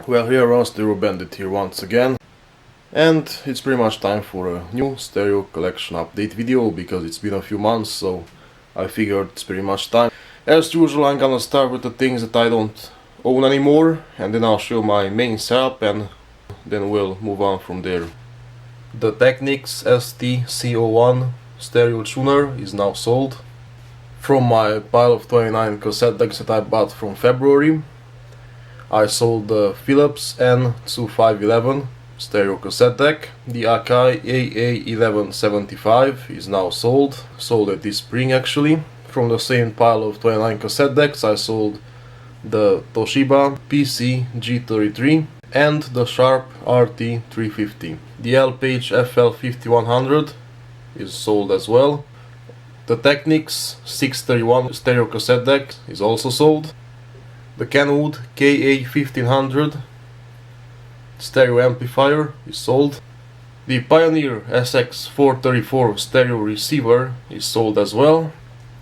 Well, here runs the Eurobandit here once again, and it's pretty much time for a new stereo collection update video because it's been a few months, so I figured it's pretty much time. As usual, I'm gonna start with the things that I don't own anymore, and then I'll show my main setup, and then we'll move on from there. The Technics ST-C01 stereo tuner is now sold. From my pile of 29 cassette decks that I bought from February, I sold the Philips N2511 stereo cassette deck. The Akai AA1175 is now sold at this spring actually. From the same pile of 29 cassette decks I sold the Toshiba PC G33 and the Sharp RT350. The L-Page FL5100 is sold as well. The Technics 631 stereo cassette deck is also sold. The Kenwood KA1500 stereo amplifier is sold. The Pioneer SX434 stereo receiver is sold as well.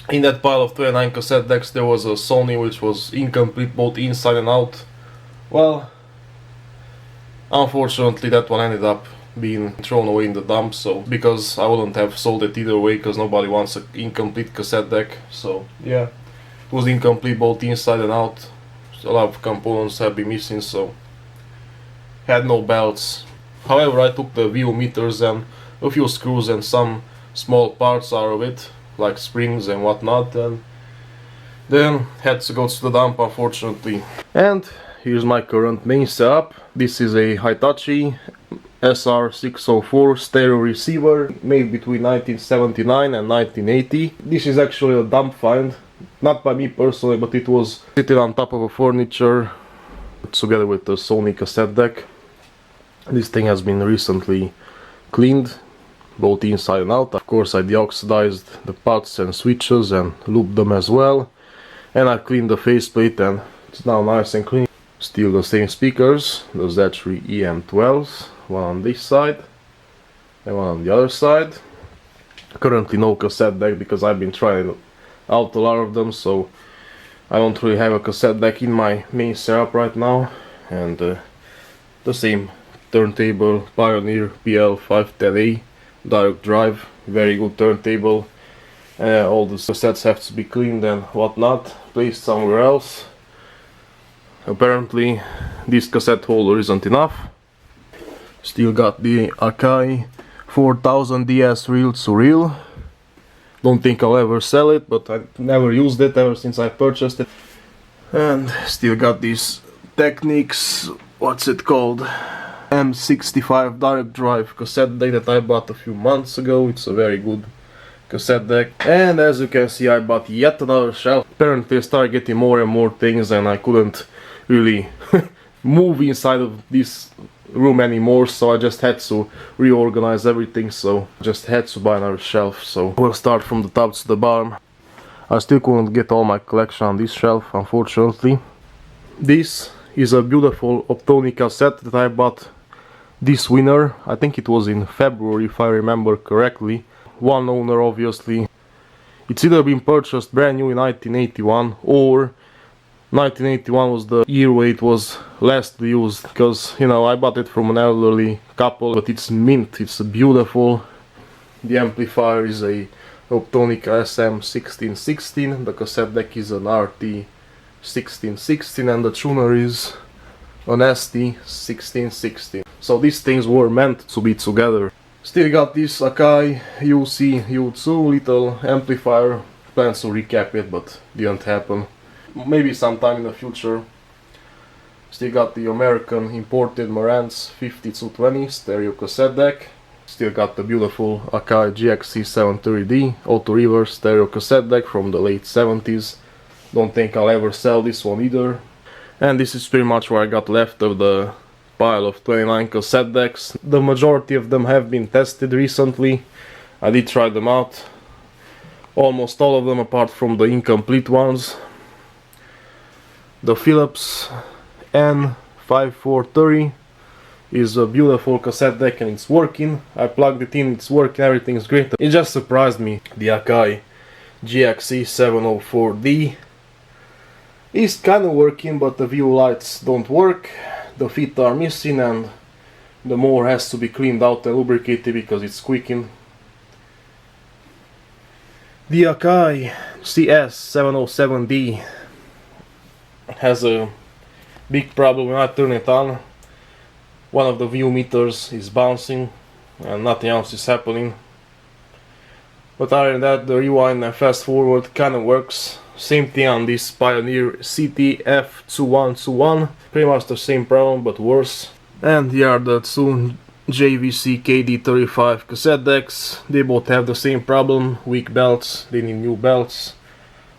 In that pile of 29 cassette decks there was a Sony which was incomplete both inside and out. Well, unfortunately that one ended up being thrown away in the dump, so because I wouldn't have sold it either way because nobody wants an incomplete cassette deck. So yeah, it was incomplete both inside and out. A lot of components have been missing, so had no belts. However, I took the VO meters and a few screws and some small parts out of it, like springs and whatnot, and then had to go to the dump, unfortunately. And here's my current main setup. This is a Hitachi SR604 stereo receiver made between 1979 and 1980. This is actually a dump find, not by me personally, but it was sitting on top of a furniture together with the Sony cassette deck. This thing has been recently cleaned, both inside and out. Of course, I deoxidized the pots and switches and looped them as well. And I cleaned the faceplate and it's now nice and clean. Still the same speakers, the Z3 EM12s, one on this side and one on the other side. Currently no cassette deck because I've been trying out a lot of them, so I don't really have a cassette deck in my main setup right now. And the same turntable, Pioneer PL510A direct drive, very good turntable. All the cassettes have to be cleaned and whatnot, placed somewhere else. Apparently this cassette holder isn't enough. Still got the Akai 4000 DS reel to reel. Don't think I'll ever sell it, but I never used it ever since I purchased it. And still got this Technics, what's it called, M65 direct drive cassette deck that I bought a few months ago. It's a very good cassette deck. And as you can see, I bought yet another shelf. Apparently I started getting more and more things and I couldn't really move inside of this room anymore, so I just had to reorganize everything, so just had to buy another shelf. So we'll start from the top to the bottom. I still couldn't get all my collection on this shelf, unfortunately. This is a beautiful Optonica set that I bought this winter. I think it was in February if I remember correctly. One owner obviously. It's either been purchased brand new in 1981 or 1981 was the year where it was last used, because, you know, I bought it from an elderly couple, but it's mint, it's beautiful. The amplifier is a Optonica SM1616, the cassette deck is an RT1616 and the tuner is an ST1616. So these things were meant to be together. Still got this Akai UC-U2 little amplifier. Planned to recap it, but didn't happen. Maybe sometime in the future. Still got the American imported Marantz 5220 stereo cassette deck. Still got the beautiful Akai GXC 730D auto reverse stereo cassette deck from the late 70s. Don't think I'll ever sell this one either. And this is pretty much what I got left of the pile of 29 cassette decks. The majority of them have been tested recently. I did try them out. Almost all of them apart from the incomplete ones. The Philips N5430 is a beautiful cassette deck and it's working. I plugged it in, it's working, everything's great. It just surprised me. The Akai GXC 704D is kind of working, but the view lights don't work. the feet are missing and the motor has to be cleaned out and lubricated because it's squeaking. The Akai CS707D has a big problem when I turn it on. One of the view meters is bouncing and nothing else is happening. But other than that, the rewind and fast forward kind of works. Same thing on this Pioneer CTF2121. Pretty much the same problem but worse. And here are the two Jvc Kd 35 cassette decks. They both have the same problem, weak belts, they need new belts.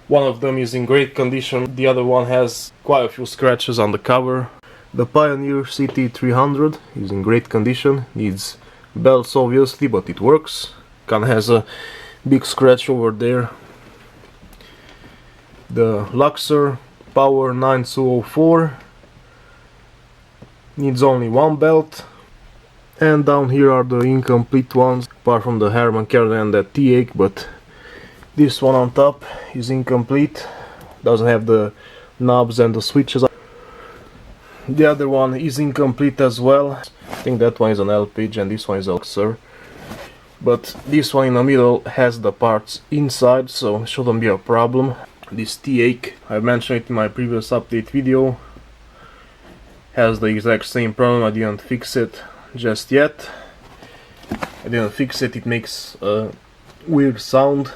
One of them is in great condition, the other one has quite a few scratches on the cover. The Pioneer CT300 is in great condition, needs belts obviously, but it works. Kinda has a big scratch over there. The Luxor Power 9204 needs only one belt. And down here are the incomplete ones, apart from the Harman Kardon and that T-Ake, but this one on top is incomplete, doesn't have the knobs and the switches. The other one is incomplete as well. I think that one is an L page and this one is a Luxor. But this one in the middle has the parts inside, so it shouldn't be a problem. This T-Ake, I mentioned it in my previous update video, has the exact same problem. I didn't fix it just yet. I didn't fix it, it makes a weird sound,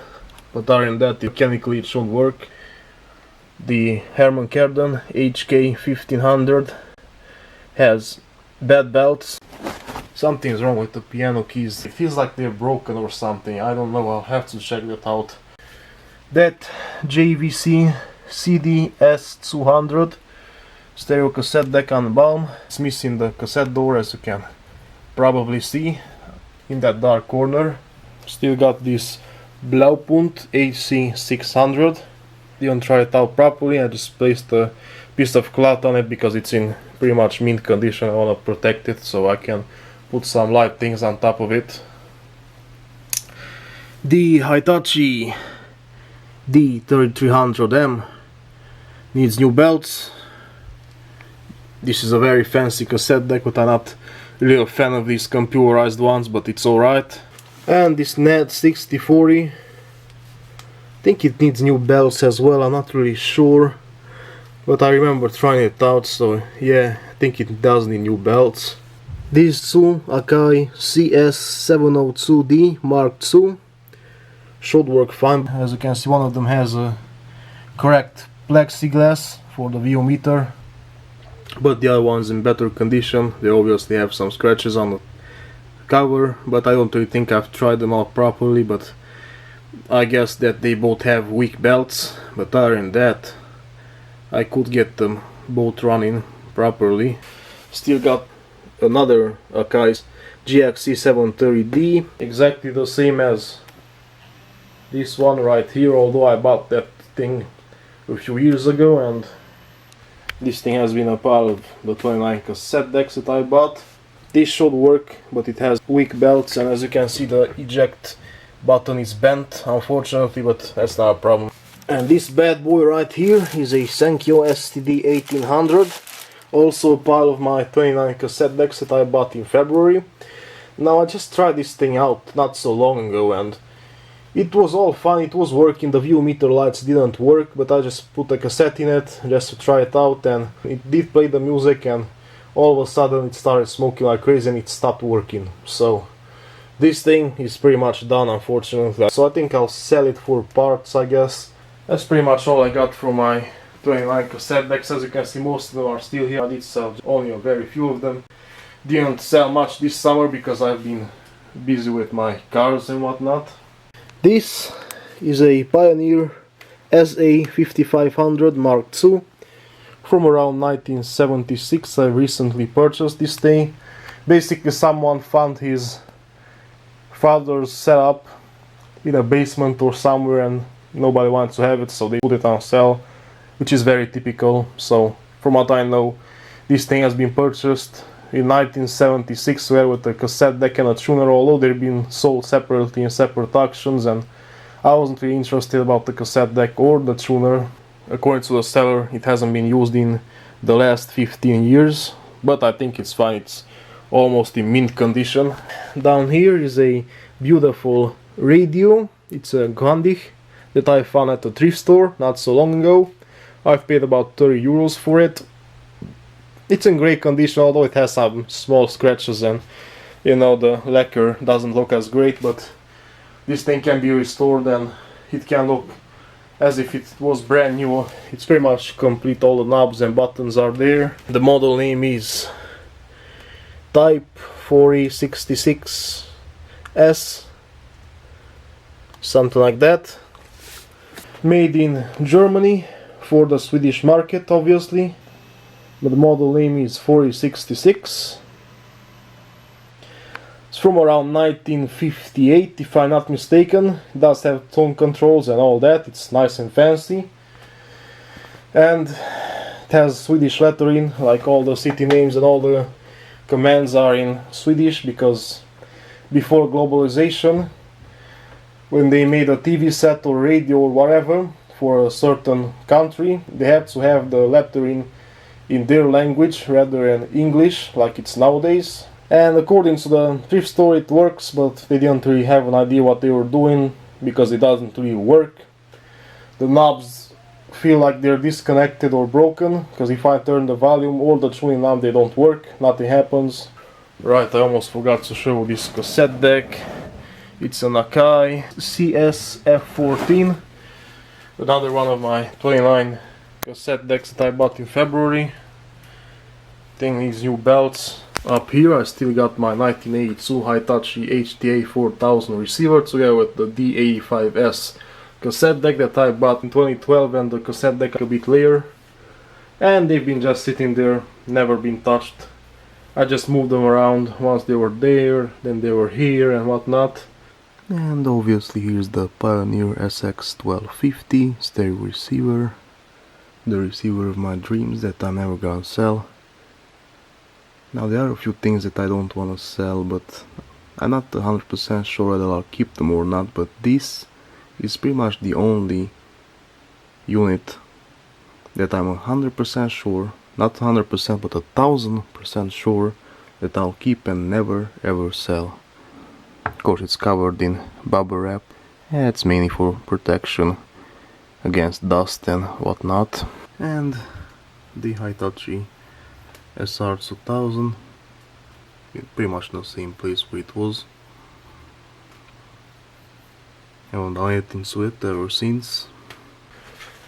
but other than that, mechanically it should work. The Harman Kardon HK 1500 has bad belts. Something's wrong with the piano keys. It feels like they're broken or something. I don't know, I'll have to check that out. That Jvc Kd S200 stereo cassette deck on the bottom. It's missing the cassette door, as you can probably see in that dark corner. Still got this Blaupunkt AC600. Didn't try it out properly, I just placed a piece of cloth on it because it's in pretty much mint condition. I want to protect it so I can put some light things on top of it. The Hitachi D3300M needs new belts. This is a very fancy cassette deck, but I'm not really a fan of these computerized ones, but it's alright. And this NAD 6040, I think it needs new belts as well, I'm not really sure. But I remember trying it out, so yeah, I think it does need new belts. These two Akai CS702D Mark II should work fine. As you can see, one of them has a correct plexiglass for the view meter, but the other one's in better condition. They obviously have some scratches on the cover, but I don't really think I've tried them out properly, but I guess that they both have weak belts. But other than that, I could get them both running properly. Still got another Akai GXC 730D, exactly the same as this one right here, although I bought that thing a few years ago, and this thing has been a part of the 29 cassette decks that I bought. This should work, but it has weak belts, and as you can see, the eject button is bent, unfortunately, but that's not a problem. And this bad boy right here is a Sankyo Std 1800, also a part of my 29 cassette decks that I bought in February. Now, I just tried this thing out not so long ago, and it was all fine, it was working. The view meter lights didn't work, but I just put a cassette in it just to try it out, and it did play the music, and all of a sudden it started smoking like crazy and it stopped working. So this thing is pretty much done, unfortunately. So I think I'll sell it for parts, I guess. That's pretty much all I got from my 29 cassette decks. As you can see, most of them are still here. I did sell only a very few of them. Didn't sell much this summer because I've been busy with my cars and whatnot. This is a Pioneer SA5500 Mark II from around 1976. I recently purchased this thing. Basically, someone found his father's setup in a basement or somewhere and nobody wanted to have it, so they put it on sale, which is very typical. So from what I know, this thing has been purchased in 1976 with a cassette deck and a tuner, although they've been sold separately in separate auctions, and I wasn't really interested about the cassette deck or the tuner. According to the seller, it hasn't been used in the last 15 years, but I think it's fine. It's almost in mint condition. Down here is a beautiful radio. It's a Grundig that I found at a thrift store not so long ago. I've paid about 30 euros for it. It's in great condition, although it has some small scratches and you know the lacquer doesn't look as great, but this thing can be restored and it can look as if it was brand new. It's pretty much complete, all the knobs and buttons are there. The model name is Type 4066S, something like that. Made in Germany for the Swedish market, obviously, but the model name is 4066. It's from around 1958, if I'm not mistaken. It does have tone controls and all that. It's nice and fancy, and it has Swedish lettering, like all the city names and all the commands are in Swedish, because before globalization, when they made a TV set or radio or whatever for a certain country, they had to have the lettering in their language rather than English like it's nowadays. And according to the thrift store it works, but they didn't really have an idea what they were doing, because it doesn't really work. The knobs feel like they're disconnected or broken, because if I turn the volume or the tuning knob, they don't work, nothing happens. Right, I almost forgot to show this cassette deck. It's an Akai CSF14, another one of my 29 cassette decks that I bought in February. Thing needs new belts. Up here I still got my 1982 Hitachi HTA 4000 receiver together with the D85S cassette deck that I bought in 2012 and the cassette deck a bit later. And they've been just sitting there, never been touched. I just moved them around. Once they were there, then they were here and whatnot. And obviously here's the Pioneer SX1250 stereo receiver, the receiver of my dreams that I'm never gonna sell. Now there are a few things that I don't wanna sell, but I'm not 100% sure whether I'll keep them or not, but this is pretty much the only unit that I'm 100% sure, not 100% but 1000% sure that I'll keep and never ever sell. Of course it's covered in bubble wrap, and it's mainly for protection against dust and whatnot. And the Hitachi SR2000, pretty much the same place where it was. Haven't done anything to it ever since.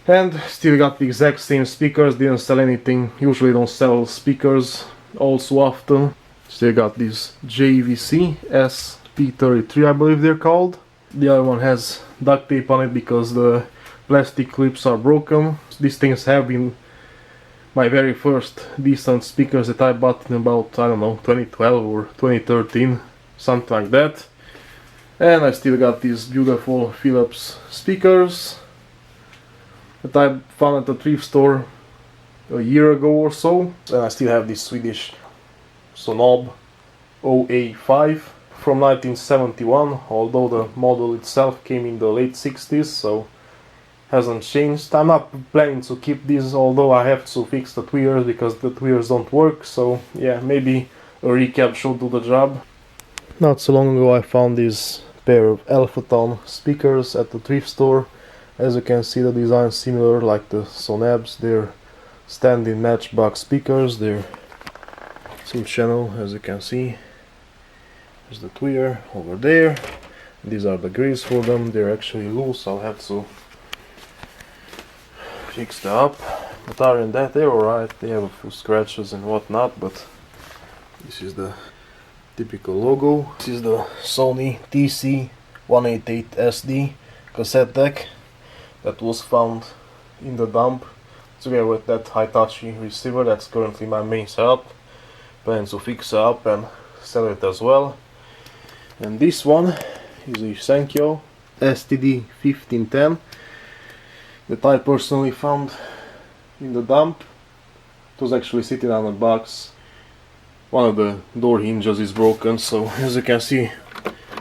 And still got the exact same speakers, didn't sell anything. Usually don't sell speakers all so often. Still got these Jvc SP33, I believe they're called. The other one has duct tape on it because the plastic clips are broken. These things have been my very first decent speakers that I bought in about, I don't know, 2012 or 2013, something like that. And I still got these beautiful Philips speakers that I found at the thrift store a year ago or so. And I still have this Swedish Sonob OA5 from 1971, although the model itself came in the late 60s, so hasn't changed. I'm not planning to keep these, although I have to fix the tweeters because the tweeters don't work, so yeah, maybe a recap should do the job. Not so long ago I found this pair of Photon speakers at the thrift store. As you can see, the design is similar like the Sonabs. They're stand-in matchbox speakers. They're two channel, as you can see. There's the tweeter over there. These are the grills for them. They're actually loose. I'll have to fix them up. But other than that, they're alright. They have a few scratches and whatnot, but this is the typical logo. This is the Sony TC188SD cassette deck that was found in the dump together with that Hitachi receiver. That's currently my main setup. Plan to fix it up and sell it as well. And this one is a Sankyo Std 1510 that I personally found in the dump. It was actually sitting on a box. One of the door hinges is broken, so as you can see,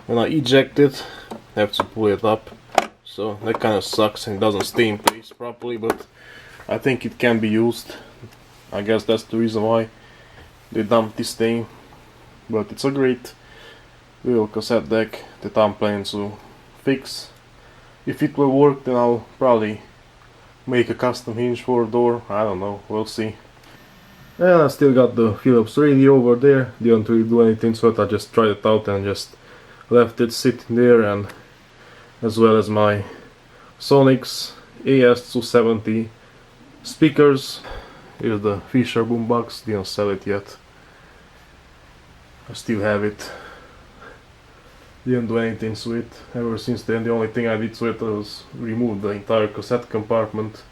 when I eject it, I have to pull it up. So that kind of sucks and it doesn't stay in place properly, but I think it can be used. I guess that's the reason why they dumped this thing, but it's a great little cassette deck that I'm planning to fix. If it will work, then I'll probably make a custom hinge for a door, I don't know, we'll see. And I still got the Philips radio over there, didn't really do anything to it, I just tried it out and just left it sitting there, and as well as my Sonic's AS270 speakers. Here's the Fisher boombox, didn't sell it yet. I still have it. Didn't do anything to it ever since then. The only thing I did to it was remove the entire cassette compartment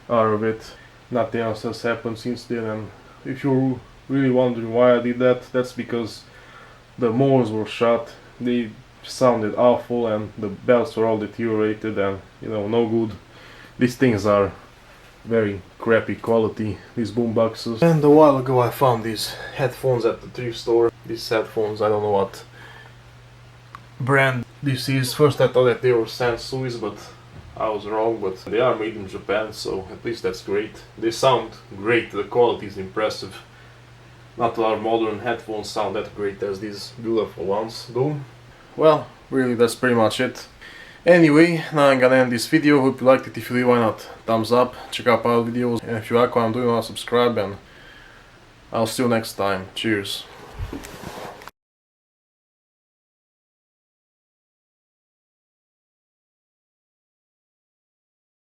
out of it. Nothing else has happened since then, and if you're really wondering why I did that, that's because the molds were shot. They sounded awful and the belts were all deteriorated and, you know, no good. These things are very crappy quality, these boomboxes. And a while ago I found these headphones at the thrift store. These headphones, I don't know what brand this is. First I thought that they were Sansui's, but I was wrong, but they are made in Japan, so at least that's great. They sound great, the quality is impressive. Not a lot of modern headphones sound that great as these beautiful ones do. Well, really that's pretty much it. Anyway, now I'm gonna end this video. Hope you liked it. If you did, why not thumbs up, check out our videos, and if you like what I'm doing, subscribe, and I'll see you next time. Cheers.